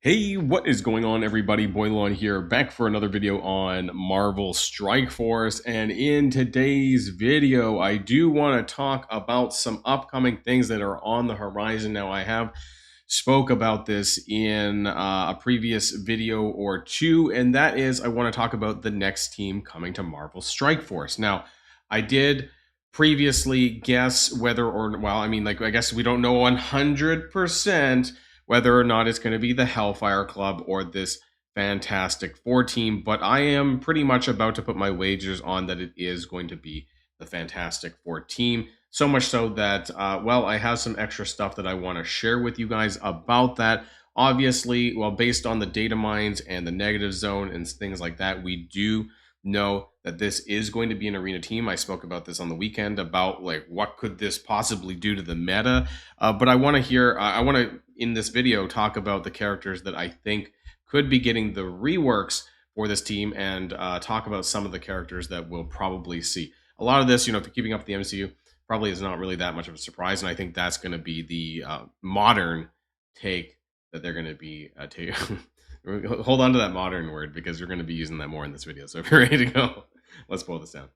Hey, what is going on, everybody? Boilon here, back for another video on Marvel Strike Force. And in today's video, I do want to talk about some upcoming things that are on the horizon. Now, I have spoke about this in a previous video or two, and that is I want to talk about the next team coming to Marvel Strike Force. Now, I did previously guess whether or, well, I mean, like, I guess we don't know 100% whether or not it's going to be the Hellfire Club or this Fantastic Four team, but I am pretty much about to put my wagers on that it is going to be the Fantastic Four team. So much so that, well, I have some extra stuff that I want to share with you guys about that. Obviously, well, based on the data mines and the negative zone and things like that, we do know that this is going to be an arena team. I spoke about this on the weekend about like what could this possibly do to the meta, but I want to hear, I want to in this video talk about the characters that I think could be getting the reworks for this team and talk about some of the characters that we'll probably see. A lot of this, if you're keeping up with the MCU, probably is not really that much of a surprise, and I think that's going to be the modern take that they're going to be taking. Hold on to that modern word because we're going to be using that more in this video. So if you're ready to go, let's pull this down.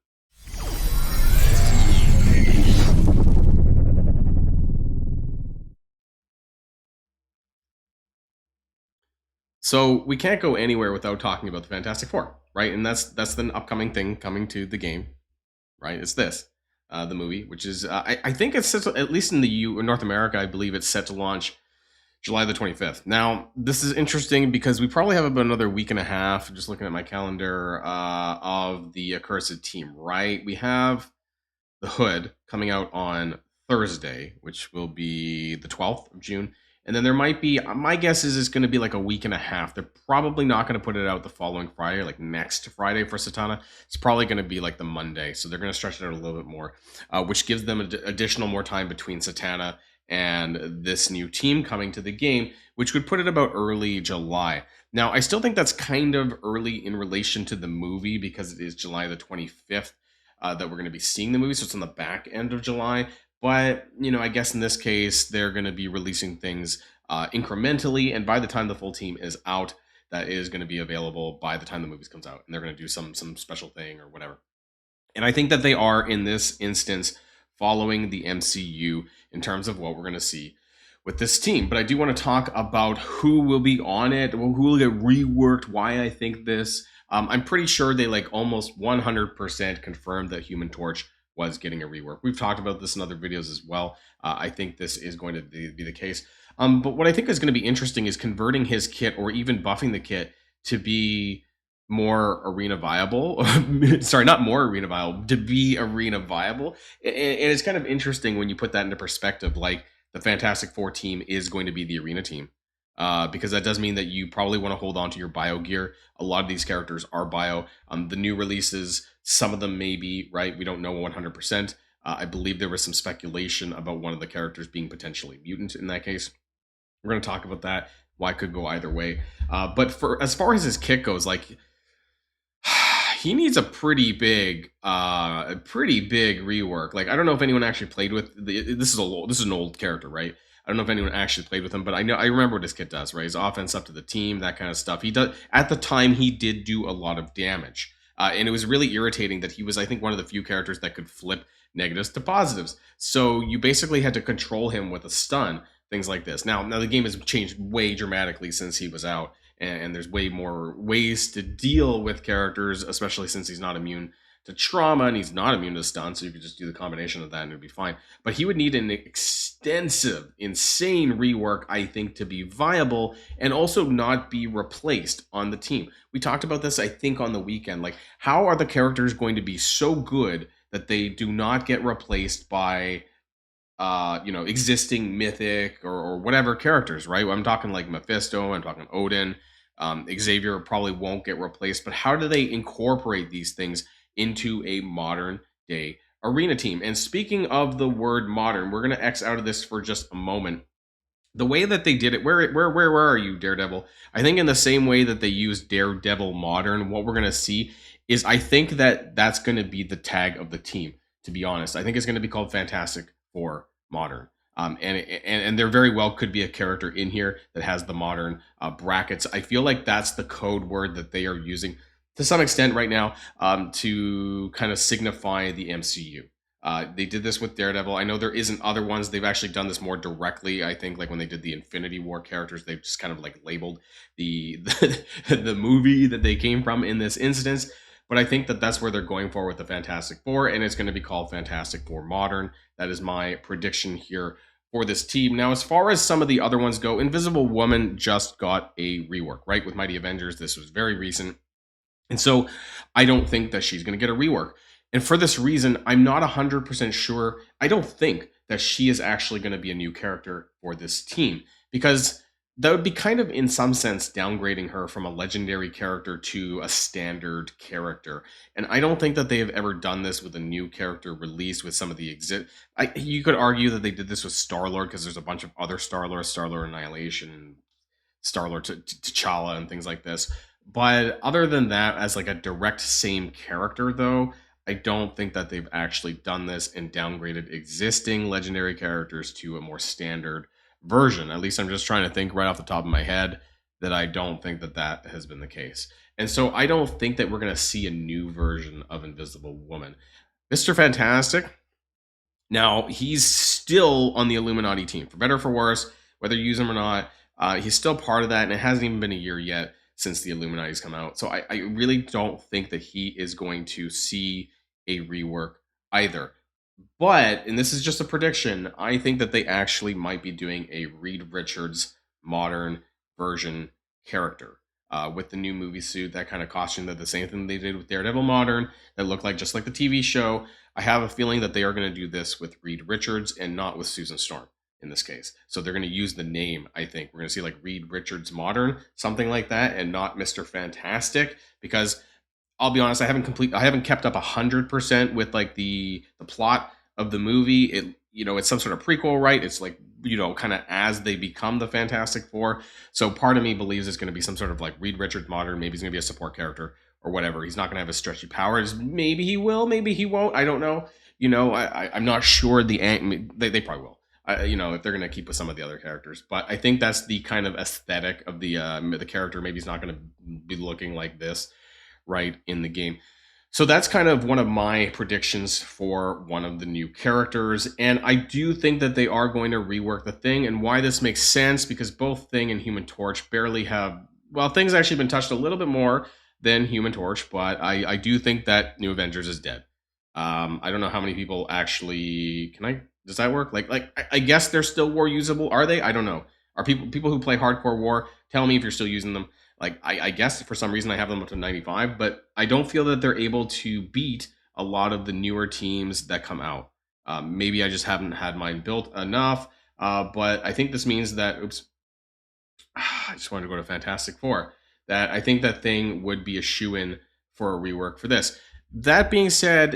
So we can't go anywhere without talking about the Fantastic Four, right? And that's the upcoming thing coming to the game, right? It's this, the movie, which is I think it's set to, at least in the North America, I believe it's set to launch July the 25th. Now, this is interesting because we probably have about another week and a half, just looking at my calendar, of the Accursed team, right? We have the Hood coming out on Thursday, which will be the 12th of June. And then there might be, my guess is it's going to be like a week and a half. They're probably not going to put it out the following Friday, like next Friday for Satana. It's probably going to be like the Monday. So they're going to stretch it out a little bit more, which gives them additional more time between Satana and this new team coming to the game, which would put it about early July. Now, I still think that's kind of early in relation to the movie because it is July the 25th that we're going to be seeing the movie. So it's on the back end of July. But, I guess in this case, they're going to be releasing things incrementally. And by the time the full team is out, that is going to be available by the time the movie comes out. And they're going to do some special thing or whatever. And I think that they are, in this instance, following the MCU in terms of what we're going to see with this team. But I do want to talk about who will be on it, who will get reworked, why I think this. I'm pretty sure they like almost 100% confirmed that Human Torch was getting a rework. We've talked about this in other videos as well. I think this is going to be the case. But what I think is going to be interesting is converting his kit or even buffing the kit to be more arena viable. Sorry, not more arena viable, to be arena viable. And it's kind of interesting when you put that into perspective, like the Fantastic Four team is going to be the arena team. Because that does mean that you probably want to hold on to your bio gear. A lot of these characters are bio. The new releases, some of them may be, right? We don't know 100%. I believe there was some speculation about one of the characters being potentially mutant in that case. We're going to talk about that. Why could go either way. But for as far as his kit goes, like he needs a pretty big rework. Like I don't know if anyone actually played with this is an old character, right? I don't know if anyone actually played with him, but I remember what his kit does, right? His offense up to the team, that kind of stuff. He does at the time he did do a lot of damage. And it was really irritating that he was, I think, one of the few characters that could flip negatives to positives. So you basically had to control him with a stun, things like this. Now the game has changed way dramatically since he was out, and there's way more ways to deal with characters, especially since he's not immune to trauma and he's not immune to stun, so you could just do the combination of that and it'd be fine. But he would need an extensive, insane rework, I think, to be viable and also not be replaced on the team. We talked about this, I think, on the weekend. Like, how are the characters going to be so good that they do not get replaced by existing mythic or whatever characters, right? I'm talking like Mephisto, I'm talking Odin, Xavier probably won't get replaced, but how do they incorporate these things into a modern day arena team? And speaking of the word modern, we're going to X out of this for just a moment. The way that they did it, where are you, Daredevil? I think in the same way that they used Daredevil Modern, what we're going to see is I think that that's going to be the tag of the team, to be honest. I think it's going to be called Fantastic Four Modern. And there very well could be a character in here that has the modern brackets. I feel like that's the code word that they are using to some extent right now, to kind of signify the MCU. They did this with Daredevil. I know there isn't other ones. They've actually done this more directly. I think like when they did the Infinity War characters, they've just kind of like labeled the movie that they came from in this instance. But I think that that's where they're going for with the Fantastic Four, and it's going to be called Fantastic Four Modern. That is my prediction here for this team. Now, as far as some of the other ones go, Invisible Woman just got a rework, right? With Mighty Avengers, this was very recent. And so I don't think that she's going to get a rework. And for this reason, I'm not 100% sure. I don't think that she is actually going to be a new character for this team, because that would be kind of, in some sense, downgrading her from a legendary character to a standard character. And I don't think that they have ever done this with a new character released with some of the you could argue that they did this with Star-Lord, because there's a bunch of other Star-Lord Annihilation, Star-Lord to T'Challa and things like this. But other than that, as like a direct same character, though, I don't think that they've actually done this and downgraded existing legendary characters to a more standard version. At least I'm just trying to think right off the top of my head that I don't think that that has been the case. And so I don't think that we're going to see a new version of Invisible Woman. Mr. Fantastic, now, he's still on the Illuminati team, for better or for worse, whether you use him or not. He's still part of that, and it hasn't even been a year yet since the Illuminati's come out. So I really don't think that he is going to see a rework either. But, and this is just a prediction, I think that they actually might be doing a Reed Richards modern version character. With the new movie suit, that kind of costume, that the same thing they did with Daredevil Modern, that looked like just like the TV show. I have a feeling that they are going to do this with Reed Richards and not with Susan Storm in this case. So they're going to use the name, I think. We're going to see like Reed Richards Modern, something like that, and not Mr. Fantastic, because I'll be honest, I haven't kept up 100% with like the plot of the movie. It's some sort of prequel, right? It's like, kind of as they become the Fantastic Four. So part of me believes it's going to be some sort of like Reed Richards modern. Maybe he's going to be a support character or whatever. He's not going to have his stretchy powers. Maybe he will, maybe he won't. I don't know. I'm not sure. They probably will. If they're going to keep with some of the other characters, but I think that's the kind of aesthetic of the character. Maybe he's not going to be looking like this right in the game. So that's kind of one of my predictions for one of the new characters. And I do think that they are going to rework the Thing. And why this makes sense, because both Thing and Human Torch barely have, well, Thing's actually been touched a little bit more than Human Torch, but I do think that New Avengers is dead. I don't know how many people actually, does that work? I guess they're still war usable. Are they? I don't know. Are people who play hardcore war, tell me if you're still using them. I guess for some reason I have them up to 95, but I don't feel that they're able to beat a lot of the newer teams that come out. Maybe I just haven't had mine built enough, but I think this means that, I just wanted to go to Fantastic Four, that I think that Thing would be a shoo-in for a rework for this. That being said,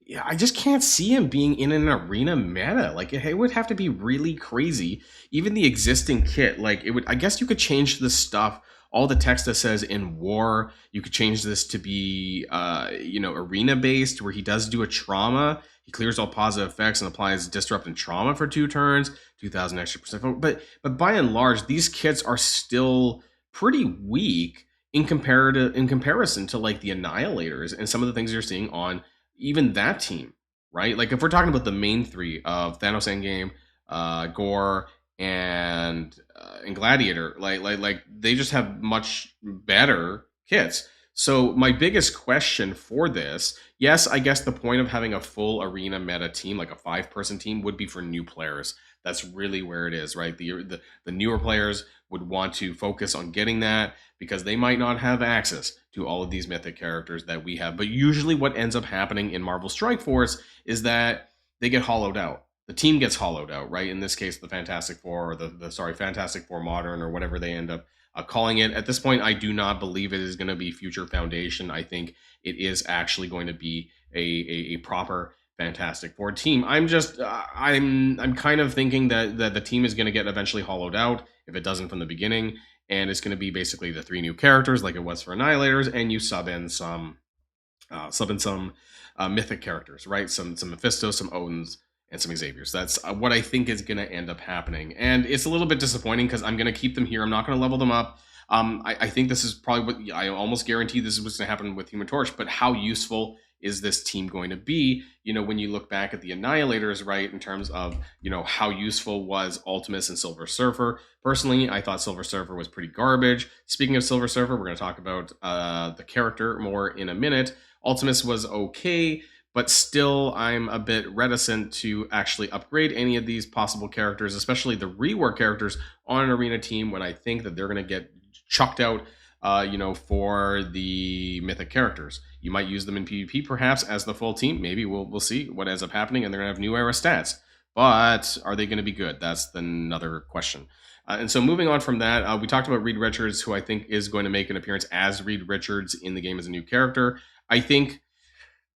yeah, I just can't see him being in an arena meta. It would have to be really crazy. Even the existing kit, I guess you could change the stuff, all the text that says in war. You could change this to be, arena based, where he does do a trauma. He clears all positive effects and applies disrupt and trauma for 2 turns, 2,000 extra percent. But by and large, these kits are still pretty weak in comparison to like the Annihilators and some of the things you're seeing on even that team, right? Like if we're talking about the main 3 of Thanos Endgame, Gore, and Gladiator, like they just have much better kits. So my biggest question for this, yes, I guess the point of having a full arena meta team, like a 5-person team, would be for new players. That's really where it is, right? The newer players would want to focus on getting that, because they might not have access to all of these mythic characters that we have. But usually what ends up happening in Marvel Strike Force is that they get hollowed out. The team gets hollowed out, right? In this case, the Fantastic Four, or Fantastic Four Modern, or whatever they end up calling it. At this point, I do not believe it is going to be Future Foundation. I think it is actually going to be a proper Fantastic Four team. I'm kind of thinking that the team is going to get eventually hollowed out if it doesn't from the beginning, and it's going to be basically the 3 new characters like it was for Annihilators, and you sub in some mythic characters, right? Some Mephisto, some Odins, and some Xaviers. That's what I think is going to end up happening. And it's a little bit disappointing because I'm going to keep them here. I'm not going to level them up. I think this is probably what I almost guarantee this is what's going to happen with Human Torch. But how useful is this team going to be? When you look back at the Annihilators, right, in terms of, how useful was Ultimus and Silver Surfer. Personally, I thought Silver Surfer was pretty garbage. Speaking of Silver Surfer, we're going to talk about the character more in a minute. Ultimus was okay, but still I'm a bit reticent to actually upgrade any of these possible characters, especially the rework characters, on an arena team when I think that they're going to get chucked out, for the mythic characters. You might use them in PvP perhaps as the full team. Maybe we'll see what ends up happening, and they're going to have new era stats. But are they going to be good? That's another question. And so moving on from that, we talked about Reed Richards, who I think is going to make an appearance as Reed Richards in the game as a new character. I think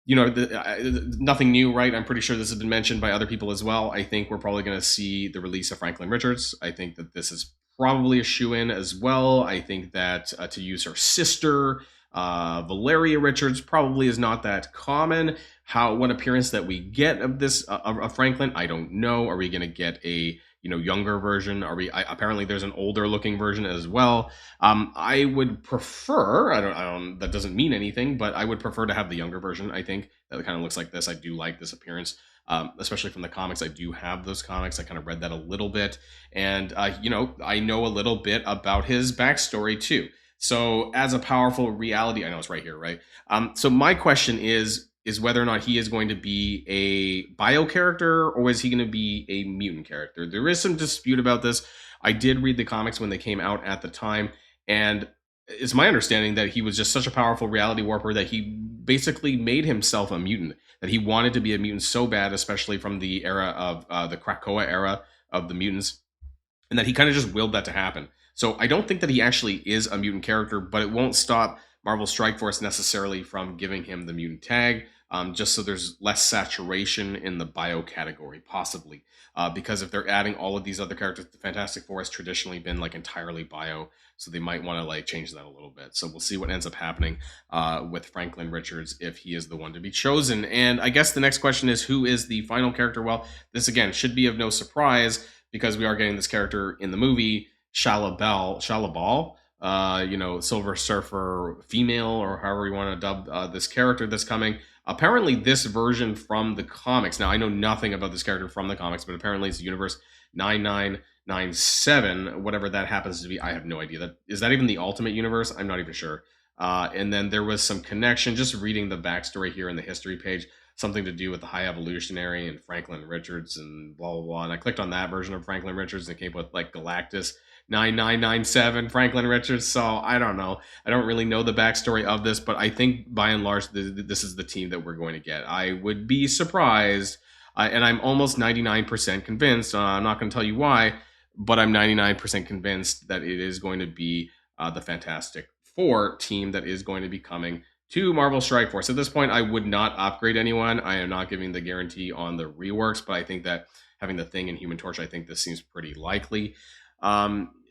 nothing new, right? I'm pretty sure this has been mentioned by other people as well. I think we're probably going to see the release of Franklin Richards. I think that this is probably a shoe-in as well. I think that to use her sister, Valeria Richards, probably is not that common. What appearance that we get of this of Franklin, I don't know. Are we going to get a younger version? Apparently there's an older looking version as well. I would prefer, I don't, that doesn't mean anything, but I would prefer to have the younger version. I think that kind of looks like this. I do like this appearance, especially from the comics. I do have those comics. I kind of read that a little bit. And, I know a little bit about his backstory too. So as a powerful reality, I know it's right here, right? So my question is whether or not he is going to be a bio character or is he going to be a mutant character. There is some dispute about this. I did read the comics when they came out at the time, and it's my understanding that he was just such a powerful reality warper that he basically made himself a mutant, that he wanted to be a mutant so bad, especially from the era of the Krakoa era of the mutants, and that he kind of just willed that to happen. So I don't think that he actually is a mutant character, but it won't stop Marvel Strike Force necessarily from giving him the mutant tag, just so there's less saturation in the bio category, possibly. Because if they're adding all of these other characters, the Fantastic Four has traditionally been like entirely bio, so they might want to like change that a little bit. So we'll see what ends up happening with Franklin Richards if he is the one to be chosen. And I guess the next question is, who is the final character? Well, this again should be of no surprise because we are getting this character in the movie, Shalabal, Silver Surfer female, or however you want to dub this character that's coming. Apparently, this version from the comics. Now, I know nothing about this character from the comics, but apparently it's Universe 9997, whatever that happens to be. I have no idea. Is that even the Ultimate Universe? I'm not even sure. And then there was some connection, just reading the backstory here in the history page, something to do with the High Evolutionary and Franklin Richards and blah, blah, blah. And I clicked on that version of Franklin Richards and it came up with like Galactus 9997 Franklin Richards. So I don't know. I don't really know the backstory of this, but I think by and large, this is the team that we're going to get. I would be surprised, and I'm almost 99% convinced. I'm not going to tell you why, but I'm 99% convinced that it is going to be the Fantastic Four team that is going to be coming to Marvel Strike Force. At this point, I would not upgrade anyone. I am not giving the guarantee on the reworks, but I think that having the Thing and Human Torch, I think this seems pretty likely.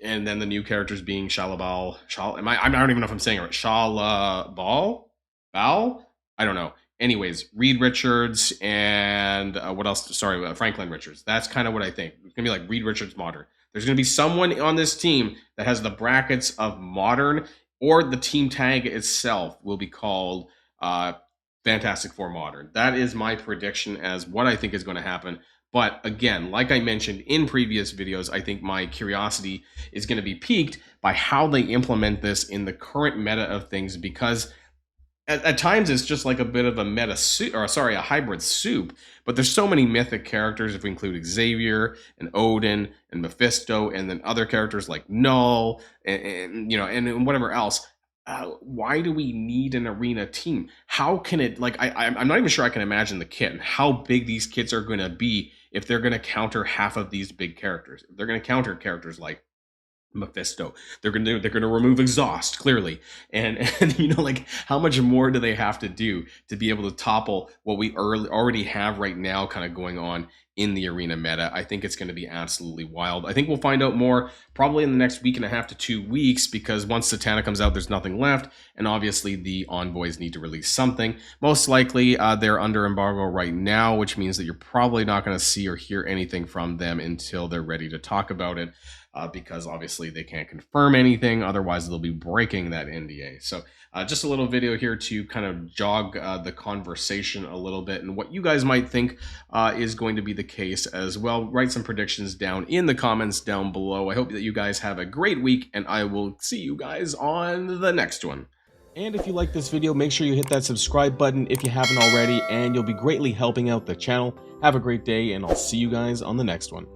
And then the new characters being Shalabal. I don't even know if I'm saying it right. Shalabal? Bal? I don't know. Anyways, Reed Richards and what else? Sorry, Franklin Richards. That's kind of what I think. It's going to be like Reed Richards modern. There's going to be someone on this team that has the brackets of modern, or the team tag itself will be called Fantastic Four Modern. That is my prediction as what I think is going to happen. But again, like I mentioned in previous videos, I think my curiosity is going to be piqued by how they implement this in the current meta of things, because at times it's just like a bit of a a hybrid soup. But there's so many mythic characters, if we include Xavier and Odin and Mephisto, and then other characters like Null and whatever else. Why do we need an arena team? How can it, like, I'm not even sure I can imagine the kit and how big these kits are going to be if they're going to counter half of these big characters. If they're going to counter characters like Mephisto, they're going to remove exhaust, clearly, and like, how much more do they have to do to be able to topple what we already have right now kind of going on in the arena meta. I think it's going to be absolutely wild. I think we'll find out more probably in the next week and a half to 2 weeks, because once Satana comes out, there's nothing left, and obviously the envoys need to release something. Most likely they're under embargo right now, which means that you're probably not going to see or hear anything from them until they're ready to talk about it. Because obviously they can't confirm anything, otherwise they'll be breaking that NDA. So just a little video here to kind of jog the conversation a little bit, and what you guys might think is going to be the case as well. Write some predictions down in the comments down below. I hope that you guys have a great week, and I will see you guys on the next one. And if you like this video, make sure you hit that subscribe button if you haven't already, and you'll be greatly helping out the channel. Have a great day, and I'll see you guys on the next one.